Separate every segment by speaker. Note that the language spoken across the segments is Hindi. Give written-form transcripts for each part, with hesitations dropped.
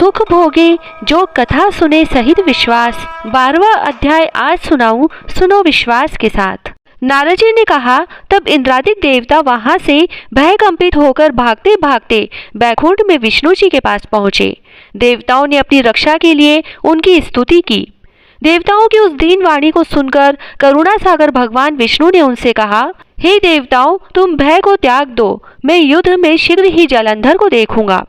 Speaker 1: सुख भोगे जो कथा सुने सहित विश्वास। 12वां अध्याय आज सुनाऊं, सुनो विश्वास के साथ। नारद जी ने कहा, तब इंद्रादिक देवता वहां से भयकंपित होकर भागते भागते बैकुंठ में विष्णु जी के पास पहुंचे। देवताओं ने अपनी रक्षा के लिए उनकी स्तुति की। देवताओं की उस दीन वाणी को सुनकर करुणा सागर भगवान विष्णु ने उनसे कहा, हे देवताओं, तुम भय को त्याग दो, मैं युद्ध में शीघ्र ही जालंधर को देखूंगा।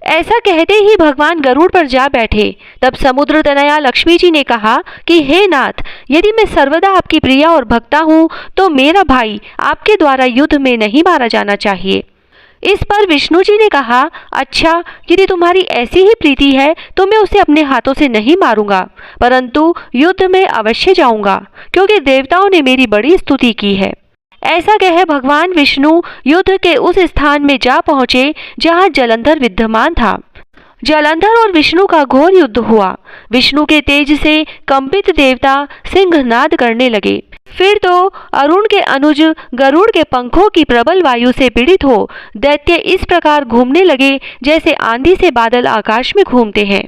Speaker 1: ऐसा कहते ही भगवान गरुड़ पर जा बैठे। तब समुद्र तनया लक्ष्मी जी ने कहा कि हे नाथ, यदि मैं सर्वदा आपकी प्रिया और भक्ता हूँ तो मेरा भाई आपके द्वारा युद्ध में नहीं मारा जाना चाहिए। इस पर विष्णु जी ने कहा, अच्छा, यदि तुम्हारी ऐसी ही प्रीति है तो मैं उसे अपने हाथों से नहीं मारूंगा, परंतु युद्ध में अवश्य जाऊंगा, क्योंकि देवताओं ने मेरी बड़ी स्तुति की है। ऐसा कह भगवान विष्णु युद्ध के उस स्थान में जा पहुंचे जहां जालंधर विद्यमान था। जालंधर और विष्णु का घोर युद्ध हुआ। विष्णु के तेज से कंपित देवता सिंहनाद करने लगे। फिर तो अरुण के अनुज गरुड़ के पंखों की प्रबल वायु से पीड़ित हो दैत्य इस प्रकार घूमने लगे जैसे आंधी से बादल आकाश में घूमते हैं।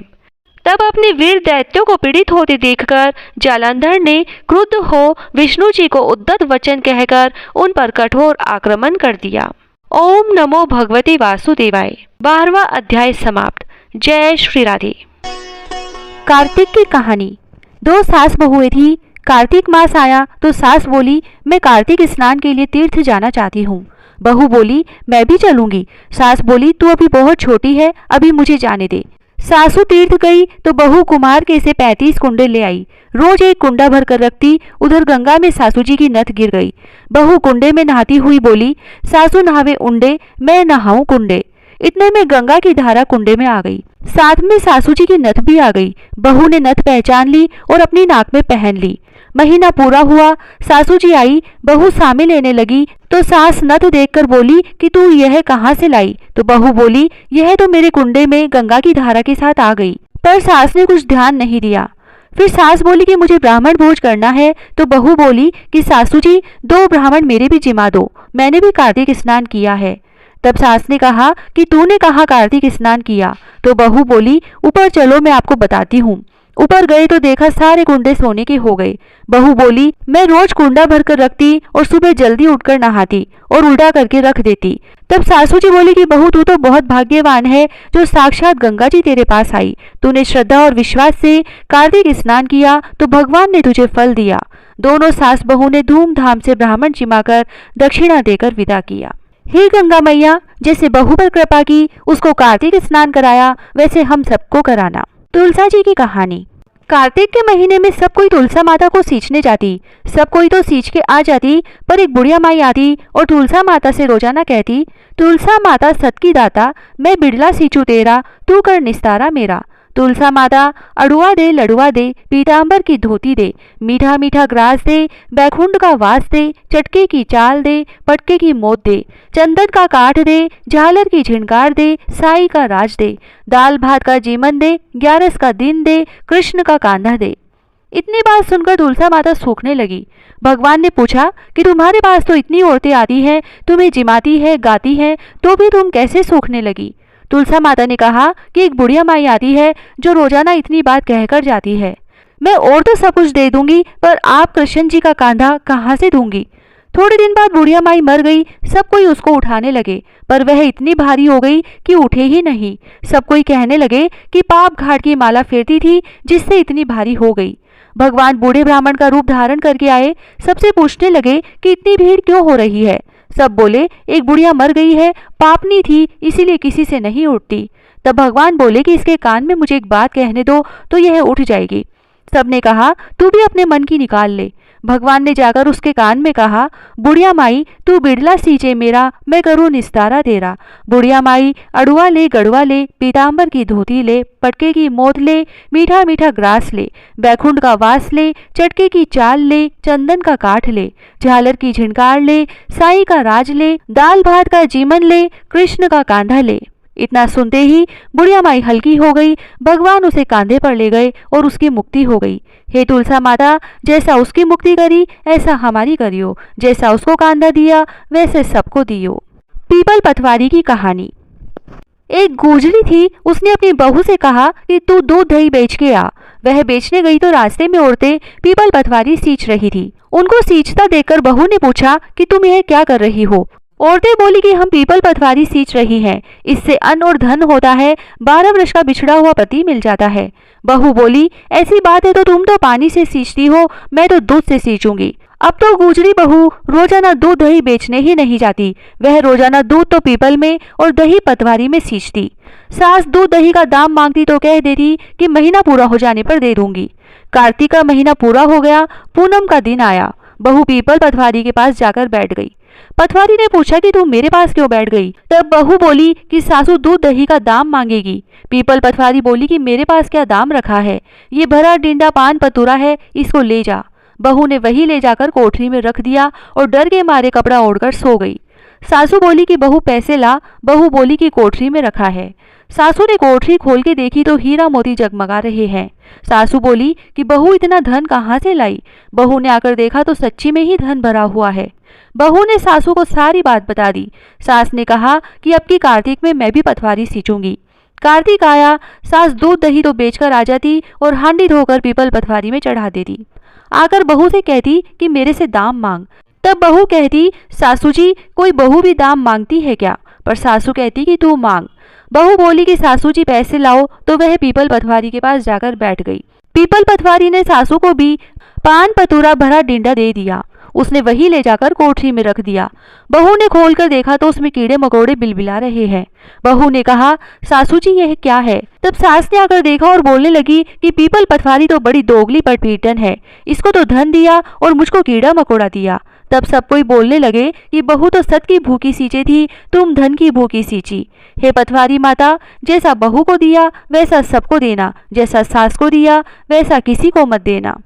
Speaker 1: तब अपने वीर दैत्यों को पीड़ित होते देखकर जालंधर ने क्रुद्ध हो विष्णु जी को उद्धत वचन कहकर उन पर कठोर आक्रमण कर दिया। ओम नमो भगवते वासुदेवाय। 12वां अध्याय समाप्त। जय श्री राधे। कार्तिक की कहानी। 2 सास बहुएं थी। कार्तिक मास आया तो सास बोली, मैं कार्तिक स्नान के लिए तीर्थ जाना चाहती हूँ। बहू बोली, मैं भी चलूंगी। सास बोली, तू अभी बहुत छोटी है, अभी मुझे जाने दे। सासू तीर्थ गई तो बहू कुमार के से 35 कुंडे ले आई। रोज एक कुंडा भर कर रखती। उधर गंगा में सासू जी की नथ गिर गई। बहू कुंडे में नहाती हुई बोली, सासू नहावे उंडे, मैं नहाऊं कुंडे। इतने में गंगा की धारा कुंडे में आ गई। साथ में सासू जी की नथ भी आ गई। बहू ने नथ पहचान ली और अपनी नाक में पहन ली। महीना पूरा हुआ, सासू जी आई। बहू सामे लेने लगी तो सास नथ देखकर बोली कि तू यह कहाँ से लाई? तो बहू बोली, यह तो मेरे कुंडे में गंगा की धारा के साथ आ गई। पर सास ने कुछ ध्यान नहीं दिया। फिर सास बोली कि मुझे ब्राह्मण भोज करना है। तो बहू बोली कि सासू जी, 2 ब्राह्मण मेरे भी जिमा दो, मैंने भी कार्तिक स्नान किया है। तब सास ने कहा कि तूने कहाँ कार्तिक स्नान किया? तो बहू बोली, ऊपर चलो, मैं आपको बताती हूँ। ऊपर गए तो देखा सारे कुंडे सोने के हो गए। बहू बोली, मैं रोज कुंडा भरकर रखती और सुबह जल्दी उठकर नहाती और उल्टा करके रख देती। तब सासू जी बोली कि बहू, तू तो बहुत भाग्यवान है जो साक्षात गंगा जी तेरे पास आई। तूने श्रद्धा और विश्वास से कार्तिक स्नान किया तो भगवान ने तुझे फल दिया। दोनों सास बहू ने धूमधाम से ब्राह्मण जिमाकर दक्षिणा देकर विदा किया। हे गंगा मैया, जैसे बहू पर कृपा की, उसको कार्तिक स्नान कराया, वैसे हम सबको कराना। तुलसा जी की कहानी। कार्तिक के महीने में सब कोई तुलसा माता को सींचने जाती। सब कोई तो सींच के आ जाती, पर एक बुढ़िया माई आती और तुलसा माता से रोजाना कहती, तुलसा माता सत की दाता, मैं बिड़ला सींचू तेरा, तू कर निस्तारा मेरा। तुलसा माता अड़ुआ दे, लड़ुआ दे, पीतांबर की धोती दे, मीठा मीठा ग्रास दे, बैकुंठ का वास दे, चटके की चाल दे, पटके की मोत दे, चंदन का काठ दे, झालर की झिनकार दे, साई का राज दे, दाल भात का जीवन दे, 11 का दिन दे, कृष्ण का कांधा दे। इतनी बात सुनकर तुलसा माता सूखने लगी। भगवान ने पूछा कि तुम्हारे पास तो इतनी औरतें आती हैं, तुम्हें जिमाती है, गाती हैं, तो भी तुम कैसे सूखने लगी? तुलसा माता ने कहा कि एक बुढ़िया माई आती है जो रोजाना इतनी बात कहकर जाती है। मैं और तो सब कुछ दे दूंगी, पर आप कृष्ण जी का कांधा कहाँ से दूंगी? थोड़े दिन बाद बुढ़िया माई मर गई। सब कोई उसको उठाने लगे, पर वह इतनी भारी हो गई कि उठे ही नहीं। सब कोई कहने लगे कि पाप घाट की माला फेरती थी जिससे इतनी भारी हो गई। भगवान बूढ़े ब्राह्मण का रूप धारण करके आए। सबसे पूछने लगे कि इतनी भीड़ क्यों हो रही है? सब बोले, एक बुढ़िया मर गई है, पापनी थी, इसीलिए किसी से नहीं उठती। तब भगवान बोले कि इसके कान में मुझे एक बात कहने दो तो यह उठ जाएगी। सबने कहा, तू भी अपने मन की निकाल ले। भगवान ने जाकर उसके कान में कहा, बुढ़िया माई, तू बिड़ला सींचे मेरा, मैं करूँ निस्तारा तेरा। बुढ़िया माई अड़ुआ ले, गड़ुआ ले, पीतांबर की धोती ले, पटके की मोत ले, मीठा मीठा ग्रास ले, बैकुंठ का वास ले, चटके की चाल ले, चंदन का काठ ले, झालर की झिनकार ले, साई का राज ले, दाल भात का जीवन ले, कृष्ण का कांधा ले। इतना सुनते ही बुढ़िया माई हल्की हो गई। भगवान उसे कांधे पर ले गए और उसकी मुक्ति हो गई। हे तुलसा माता, जैसा उसकी मुक्ति करी ऐसा हमारी करियो, जैसा उसको कांधा दिया वैसे सबको दियो। पीपल पथवारी की कहानी। एक गुजरी थी, उसने अपनी बहू से कहा कि तू दूध दही बेच के आ। वह बेचने गई तो रास्ते में औरतें पीपल पटवारी सींच रही थी। उनको सींचता देखकर बहू ने पूछा कि तुम यह क्या कर रही हो। औरतें बोली कि हम पीपल पटवारी सींच रही हैं, इससे अन्न और धन होता है, 12 वर्ष का बिछड़ा हुआ पति मिल जाता है। बहू बोली, ऐसी बात है तो तुम तो पानी से सींचती हो, मैं तो दूध से सींचूंगी। अब तो गुजरी बहू रोजाना दूध दही बेचने ही नहीं जाती, वह रोजाना दूध तो पीपल में और दही पटवारी में सींचती। सास दूध दही का दाम मांगती तो कह देती कि महीना पूरा हो जाने पर दे दूंगी। कार्तिक का महीना पूरा हो गया, पूनम का दिन आया। बहू पीपल पटवारी के पास जाकर बैठ गई। पटवारी ने पूछा कि तुम मेरे पास क्यों बैठ गई। तब बहू बोली कि सासू दूध दही का दाम मांगेगी। पीपल पटवारी बोली कि मेरे पास क्या दाम रखा है, ये भरा डिंडा पान पतुरा है, इसको ले जा। बहू ने वही ले जाकर कोठरी में रख दिया और डर के मारे कपड़ा ओढ़कर सो गई। सासू बोली कि बहू पैसे ला। बहू बोली कि कोठरी में रखा है। सासू ने कोठरी खोल के देखी तो हीरा मोती जगमगा रहे हैं। सासू बोली कि बहू इतना धन कहाँ से लाई। बहू ने आकर देखा तो सच्ची में ही धन भरा हुआ है। बहू ने सासू को सारी बात बता दी। सास ने कहा कि अब की कार्तिक में मैं भी पटवारी सींचूंगी। कार्तिक आया, सास दूध दही तो बेचकर आ जाती और हांडी धोकर पीपल पटवारी में चढ़ा देती। आकर बहू से कहती कि मेरे से दाम मांग। तब बहू कहती, सासू जी कोई बहू भी दाम मांगती है क्या। पर सासू कहती कि तू मांग। बहू बोली कि सासू जी पैसे लाओ, तो वह पीपल पटवारी के पास जाकर बैठ गई। पीपल पटवारी ने सासू को भी पान पतूरा भरा डिंडा दे दिया। उसने वही ले जाकर कोठरी में रख दिया। बहू ने खोलकर देखा तो उसमें कीड़े मकोड़े बिलबिला रहे हैं। बहू ने कहा, सासू जी यह क्या है। तब सास ने आकर देखा और बोलने लगी कि पीपल पटवारी तो बड़ी दोगली पटपीटन है, इसको तो धन दिया और मुझको कीड़ा मकोड़ा दिया। तब सब कोई बोलने लगे कि बहू तो सत की भूखी सींचे थी, तुम धन की भूखी सींची। हे पटवारी माता, जैसा बहू को दिया वैसा सबको देना, जैसा सास को दिया वैसा किसी को मत देना।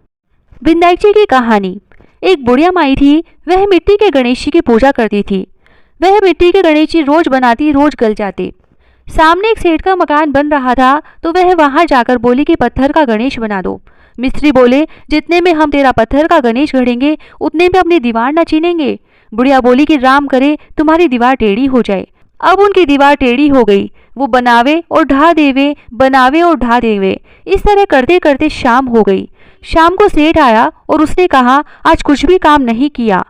Speaker 1: विनायक जी की कहानी। एक बुढ़िया माई थी, वह मिट्टी के गणेश जी की पूजा करती थी। वह मिट्टी के गणेश जी रोज बनाती, रोज गल जाते। सामने एक सेठ का मकान बन रहा था तो वह वहां जाकर बोली कि पत्थर का गणेश बना दो। मिस्त्री बोले, जितने में हम तेरा पत्थर का गणेश गढ़ेंगे उतने में अपनी दीवार न चीनेंगे। बुढ़िया बोली कि राम करे तुम्हारी दीवार टेढ़ी हो जाए। अब उनकी दीवार टेढ़ी हो गई। वो बनावे और ढा देवे, बनावे और ढा देवे, इस तरह करते करते शाम हो गई। शाम को सेठ आया और उसने कहा, आज कुछ भी काम नहीं किया।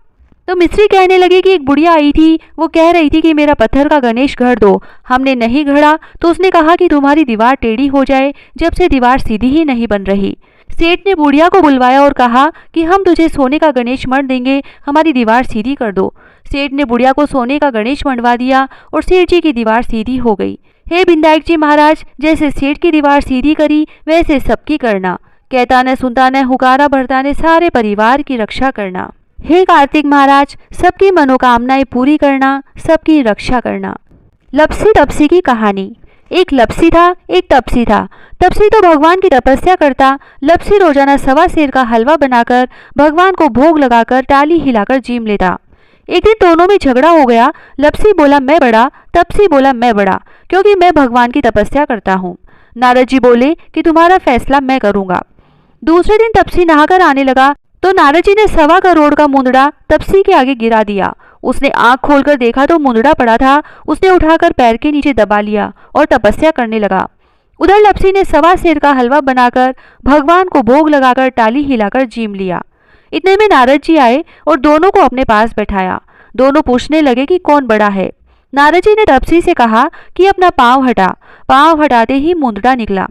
Speaker 1: तो मिस्त्री कहने लगे कि एक बुढ़िया आई थी, वो कह रही थी कि मेरा पत्थर का गणेश गढ़ दो। हमने नहीं गढ़ा तो उसने कहा कि तुम्हारी दीवार टेढ़ी हो जाए, जब से दीवार सीधी ही नहीं बन रही। सेठ ने बुढ़िया को बुलवाया और कहा कि हम तुझे सोने का गणेश मढ़ देंगे, हमारी दीवार सीधी कर दो। सेठ ने बुढ़िया को सोने का गणेश मढ़वा दिया और सेठ जी की दीवार सीधी हो गई। हे विनायक जी महाराज, जैसे सेठ की दीवार सीधी करी वैसे सबकी करना। कहता न सुनता न हुकारा भरता ने सारे परिवार की रक्षा करना। हे कार्तिक महाराज, सबकी मनोकामनाएं पूरी करना, सबकी रक्षा करना। लपसी तपसी की कहानी। एक लपसी था, एक तपसी था। तपसी तो भगवान की तपस्या करता। लपसी रोजाना 1.25 सेर का हलवा बनाकर भगवान को भोग लगाकर टाली हिलाकर जीम लेता। एक दिन दोनों में झगड़ा हो गया। लपसी बोला मैं बड़ा, तपसी बोला मैं बड़ा, क्योंकि मैं भगवान की तपस्या करता हूँ। नारद जी बोले कि तुम्हारा फैसला मैं करूंगा। दूसरे दिन तपसी नहाकर आने लगा तो नारद जी ने 1.25 करोड़ का मुंदड़ा तपसी के आगे गिरा दिया। उसने आंख खोलकर देखा तो मुंदड़ा पड़ा था। उसने उठाकर पैर के नीचे दबा लिया और तपस्या करने लगा। उधर लपसी ने 1.25 सेर का हलवा बनाकर भगवान को भोग लगाकर टाली हिलाकर जीम लिया। इतने में नारद जी आए और दोनों को अपने पास बैठाया। दोनों पूछने लगे कि कौन बड़ा है। नारद जी ने तपसी से कहा कि अपना पांव हटा। पांव हटाते ही मुंदड़ा निकला।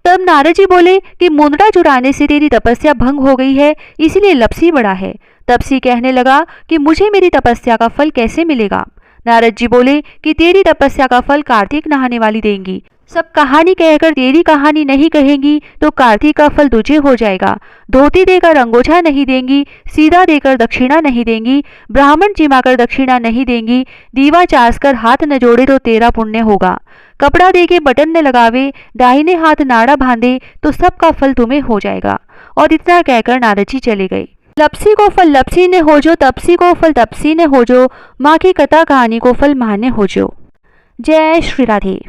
Speaker 1: तब नारद जी बोले कि मुंदड़ा चुराने से तेरी तपस्या भंग हो गई है, इसीलिए लपसी बड़ा है। तपसी कहने लगा कि मुझे मेरी तपस्या का फल कैसे मिलेगा। नारद जी बोले कि तेरी तपस्या का फल कार्तिक नहाने वाली देंगी। सब कहानी कहकर तेरी कहानी नहीं कहेंगी तो कार्तिक का फल तुझे हो जाएगा। धोती देकर अंगोछा नहीं देंगी, सीधा देकर दक्षिणा नहीं देंगी, ब्राह्मण जिमाकर दक्षिणा नहीं देंगी, दीवा चास कर हाथ न जोड़े तो तेरा पुण्य होगा। कपड़ा देके बटन न लगावे, दाहिने हाथ नाड़ा बांधे तो सबका फल तुम्हें हो जाएगा। और इतना कहकर नारद जी चले गए। लपसी को फल लपसी ने हो जो, तपसी को फल तपसी ने हो जो, माँ की कथा कहानी को फल माँ ने हो जो। जय श्री राधे।